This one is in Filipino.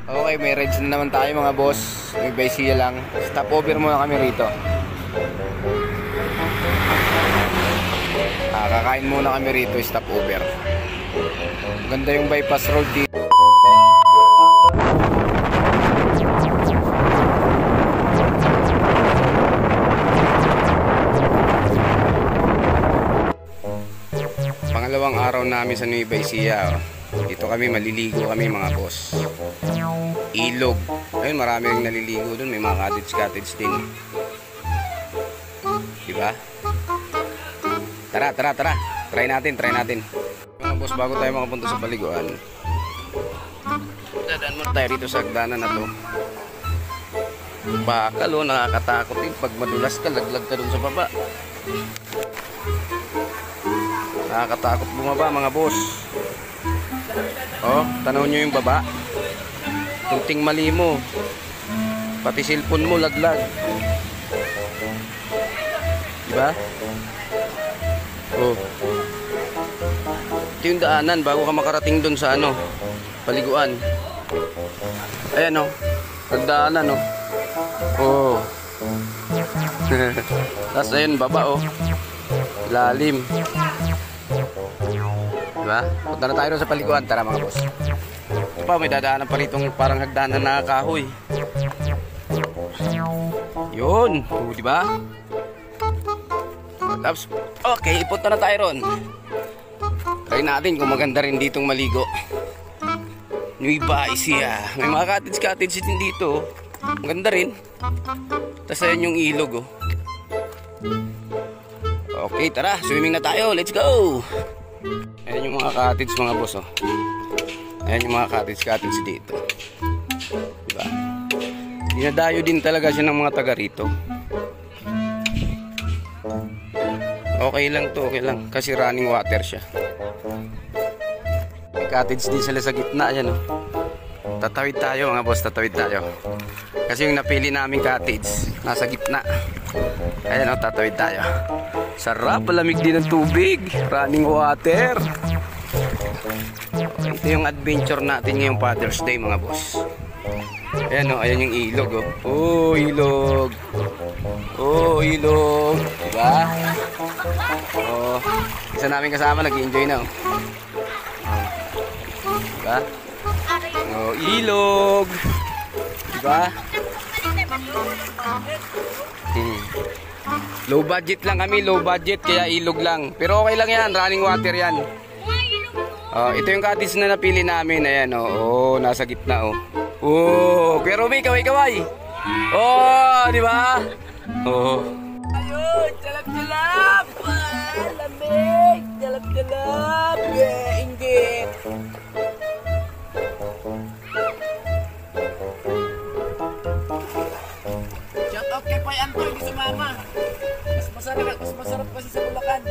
Okay, may rides na naman tayo mga boss. May Baisia lang. Stop over muna kami rito. Kakain muna kami rito, stop over. Ganda yung bypass road dito. Pangalawang araw namin sa Nueva Ecija. Dito kami, maliligo kami mga boss. Ilog. Ayun, marami ring naliligo dun. May mga cottage din. Diba? Tara. Try natin. Mga boss, bago tayo makapunta sa paliguan, dadaan muna tayo rito sa hagdanan na to. Bakal o, nakakatakot din. Pag madulas ka, laglag ka dun sa baba. Nakakatakot bumaba mga boss. Oh, tanaw nyo yung baba. Tunting mali mo, pati cellphone mo laglag. Diba? Oh. Ito yung daanan bago ka makarating dun sa ano, paliguan. Ayan oh, pagdaanan oh. Oh. Tapos ayun, baba oh. Lalim. Diba? Punta na tayo doon sa paliguan. Tara mga boss. Ito pa, may dadaanan pa rito parang hagdanan na kahoy. Yun. Diba? Tapos, okay, ipunta na tayo ron. Try natin kung maganda rin ditong maligo. Nueva Ecija. May mga cottage din dito. Maganda rin. Tapos ayun yung ilog oh. Okay, tara. Swimming na tayo. Let's go! Ayan yung mga cottage mga boss oh. Ayan yung mga cottage dito. Diba? Dinadayo din talaga siya ng mga taga rito. Okay lang to, okay lang. Kasi running water siya. May cottage din sila sa gitna. Ayan oh. Tatawid tayo mga boss, tatawid tayo. Kasi yung napili naming cottage nasa gitna. Ayan oh, tatawid tayo. Sarap, palamig din ng tubig. Running water. Okay, ito yung adventure natin ngayong Father's Day mga boss. Ayan o, ayan yung ilog o. Oh, ilog. Oh, ilog. Diba? Oh, isa namin kasama nag-enjoy na o. Diba? Oh, ilog. Diba? Low budget lang kami, low budget, kaya ilog lang. Pero okay lang yan, running water yan. Oh, ito yung cottage na napili namin. Ayan oh, oh, nasa gitna oh. Oh, pero may kaway-kaway. Oh, di ba? Oh. Ayun, jalap-jalap. Lamig, jalap-jalap. Yeah, inggit. Shout out kay Pai Anto, hindi sumama. Mas masarap kasi sa Bulacan.